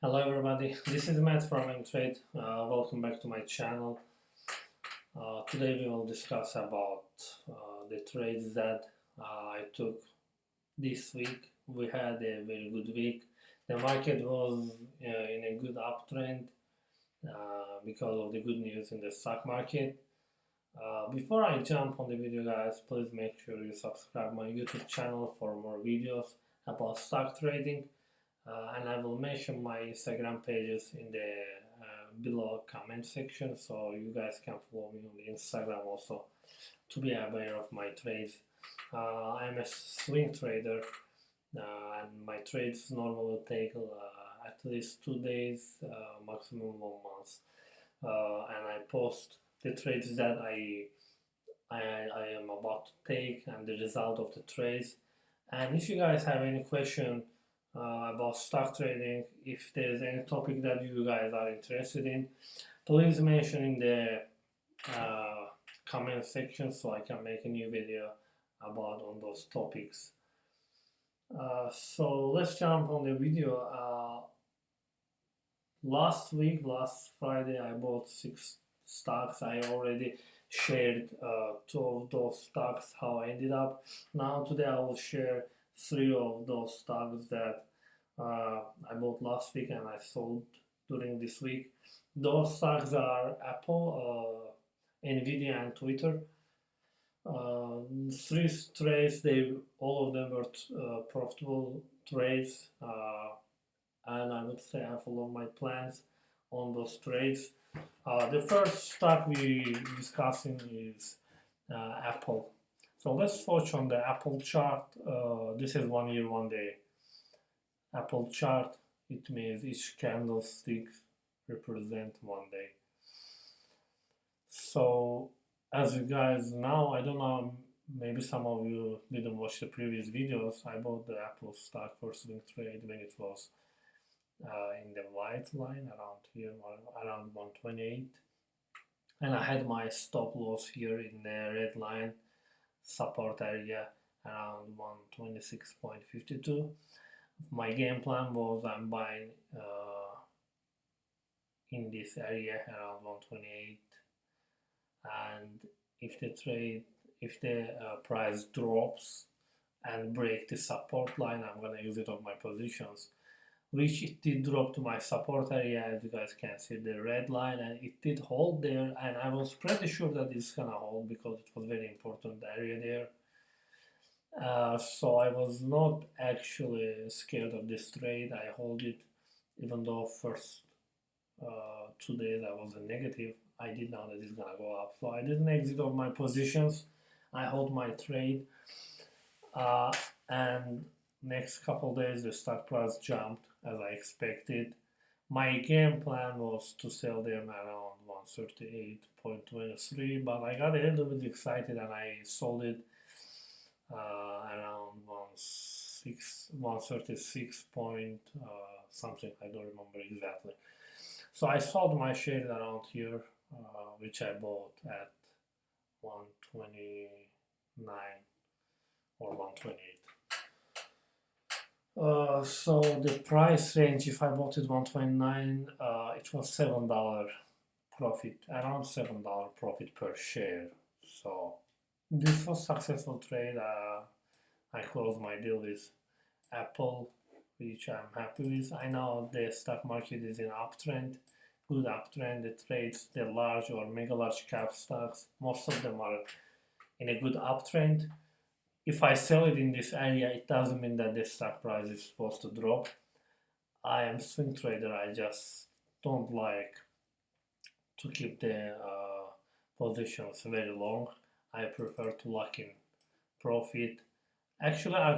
Hello everybody, this is Matt from InTrade. Welcome back to my channel. Today we will discuss about the trades that I took this week. We had a very good week. The market was in a good uptrend because of the good news in the stock market. Before I jump on the video guys, please make sure you subscribe my YouTube channel for more videos about stock trading. And I will mention my Instagram pages in the below comment section, so you guys can follow me on the Instagram also to be aware of my trades. I'm a swing trader, and my trades normally take at least 2 days, maximum 1 month, and I post the trades that I am about to take and the result of the trades. And if you guys have any question about stock trading, if there's any topic that you guys are interested in, please mention in the comment section so I can make a new video about on those topics. So let's jump on the video. Last Friday, I bought 6 stocks. I already shared 2 of those stocks, how I ended up. Now today I will share 3 of those stocks that I bought last week and I sold during this week. Those stocks are Apple, Nvidia, and Twitter. 3 trades. All of them were profitable trades, and I would say I follow my plans on those trades. The first stock we discussing is Apple. So let's watch on the Apple chart. This is 1 year, 1 day Apple chart. It means each candlestick represent 1 day. So as you guys know, I don't know, maybe some of you didn't watch the previous videos. I bought the Apple stock for swing trade when it was in the white line around here, around 128, and I had my stop loss here in the red line support area around 126.52. My game plan was I'm buying in this area around 128, and if the price drops and break the support line, I'm gonna use it on my positions, which it did drop to my support area, as you guys can see the red line, and it did hold there, and I was pretty sure that it's gonna hold because it was very important area there. So I was not actually scared of this trade. I hold it, even though first 2 days I was a negative. I did know that it's gonna go up, so I didn't exit of my positions. I hold my trade, and next couple days the stock price jumped as I expected. My game plan was to sell them around 138.23, but I got a little bit excited and I sold it around 136 point something, I don't remember exactly. So I sold my shares around here, which I bought at 129 or 128. So the price range, if I bought it 129, it was $7 profit, around $7 profit per share. So this was successful trade. I closed my deal with Apple, which I'm happy with. I know the stock market is in uptrend, good uptrend. The trades, the large or mega large cap stocks, most of them are in a good uptrend. If I sell it in this area, it doesn't mean that the stock price is supposed to drop. I am swing trader. I just don't like to keep the positions very long. I prefer to lock in profit. Actually, I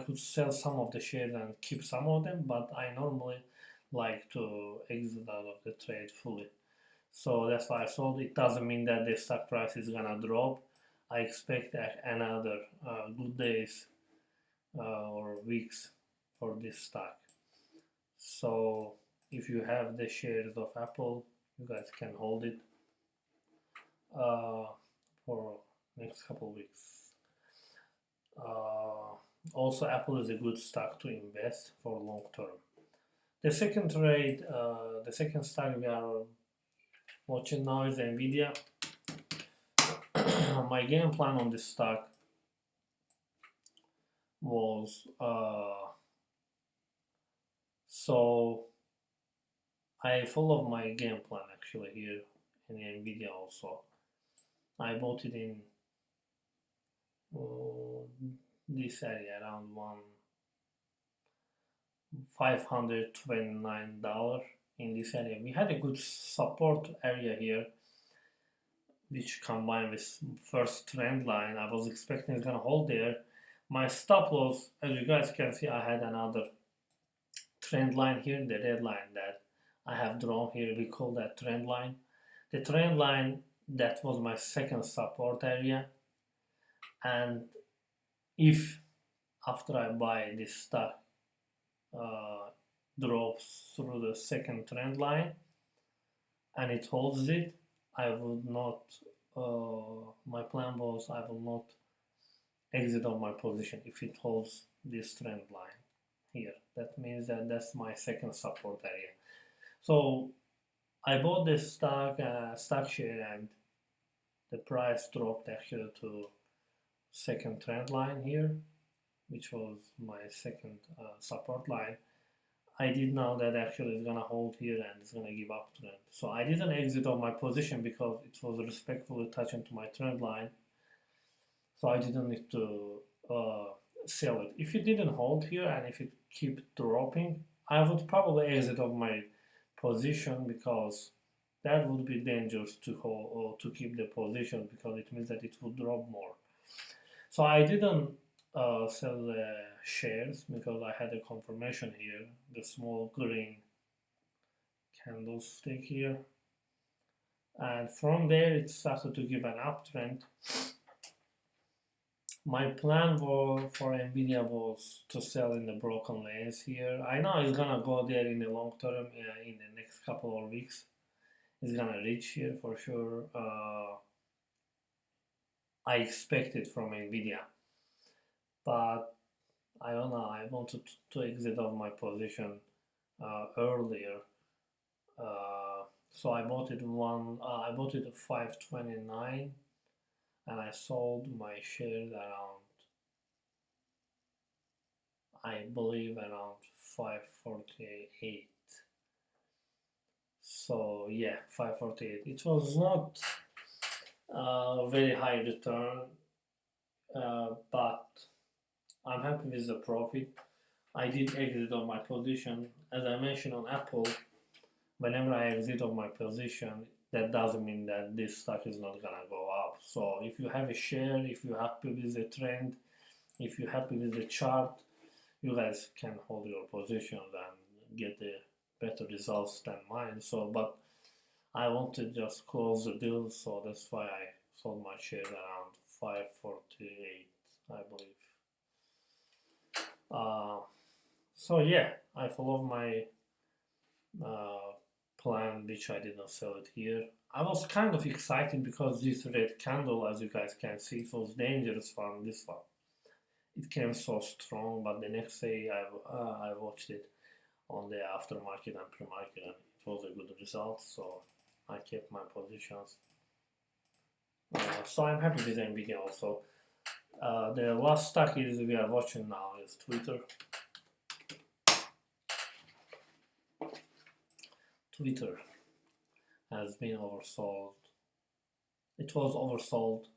could sell some of the shares and keep some of them, but I normally like to exit out of the trade fully. So that's why I sold. It doesn't mean that the stock price is gonna drop. I expect another good days or weeks for this stock. So if you have the shares of Apple, you guys can hold it for next couple weeks. Also, Apple is a good stock to invest for long term. The second trade, the second stock we are watching now is Nvidia. My game plan on this stock was so I follow my game plan actually here in Nvidia also. I bought it in this area around $529 in this area. We had a good support area here, which combined with first trend line, I was expecting it's gonna hold there. My stop loss, as you guys can see, I had another trend line here, the red line that I have drawn here, we call that trend line. The trend line, that was my second support area, and if after I buy this stock drops through the second trend line and it holds it, I would not, my plan was I will not exit on my position if it holds this trend line here. That means that that's my second support area. So I bought this stock share, and the price dropped actually to second trend line here, which was my second support line. I did know that actually it's gonna hold here and it's gonna give uptrend. So I didn't exit on my position because it was respectfully touching to my trend line. So I didn't need to sell it. If it didn't hold here and if it keep dropping, I would probably exit on my position because that would be dangerous to hold or to keep the position because it means that it will drop more. So I didn't sell the shares because I had a confirmation here, the small green candlestick here, and from there it started to give an uptrend. My plan for Nvidia was to sell in the broken lanes here. I know it's gonna go there in the long term, in the next couple of weeks. It's gonna reach here for sure. I expect it from Nvidia, but I don't know. I wanted to exit off my position earlier, so I bought it I bought it at 529, and I sold my shares around, I believe, around 548. So yeah, 548. It was not a very high return, but I'm happy with the profit. I did exit on my position. As I mentioned on Apple, whenever I exit on my position, that doesn't mean that this stock is not gonna go up. So if you have a share, if you're happy with the trend, if you're happy with the chart, you guys can hold your positions and get the better results than mine. So, but I want to just close the deal, so that's why I sold my shares around 548, I believe. So yeah, I followed my plan, which I did not sell it here. I was kind of excited because this red candle, as you guys can see, it was dangerous from this one. It came so strong, but the next day I watched it on the aftermarket and pre-market, and it was a good result, so I kept my positions. So I'm happy with Nvidia also. The last stock is we are watching now is Twitter. Twitter has been oversold. It was oversold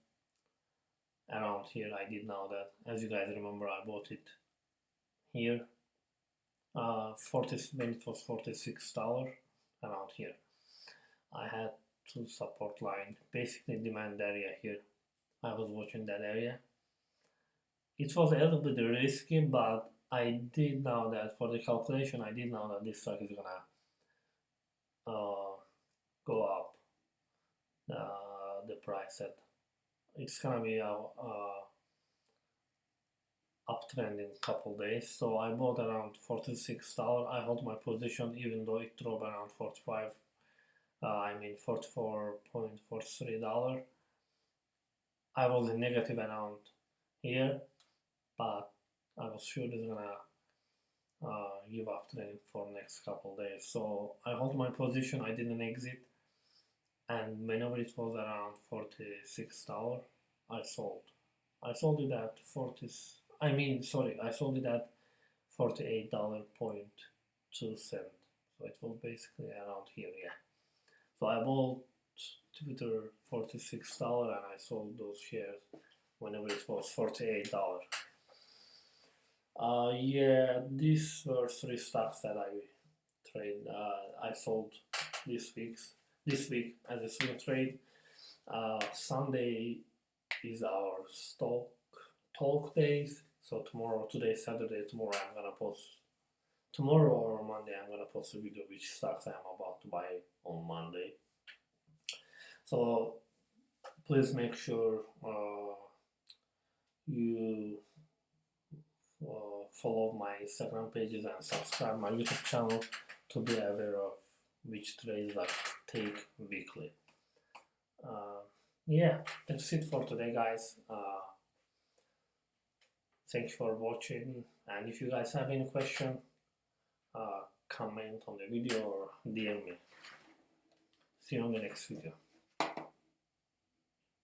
around here. I did know that. As you guys remember, I bought it here. 40 when it was $46 around here. I had two support line, basically demand area here. I was watching that area. It was a little bit risky, but I did know that for the calculation, I did know that this stock is gonna go up. The price that it's gonna be a uptrend in a couple days. So I bought around $46. I hold my position even though it dropped around 45. I mean $44.43. I was in negative around here, but I was sure it's gonna give up trading for next couple days. So I hold my position. I didn't exit, and whenever it was around $46, I sold. I sold it at I sold it at $48.2. So it was basically around here, yeah. So I bought Twitter $46 and I sold those shares whenever it was $48. Yeah, these were three stocks that I trade. I sold this week as a swing trade. Sunday is our stock talk days. So today Saturday, tomorrow or Monday I'm gonna post a video which stocks I'm about to buy on Monday. So please make sure you follow my Instagram pages and subscribe my YouTube channel to be aware of which trades I take weekly. Yeah, that's it for today, guys. Thank you for watching, and if you guys have any question, comment on the video or DM me. See you on the next video.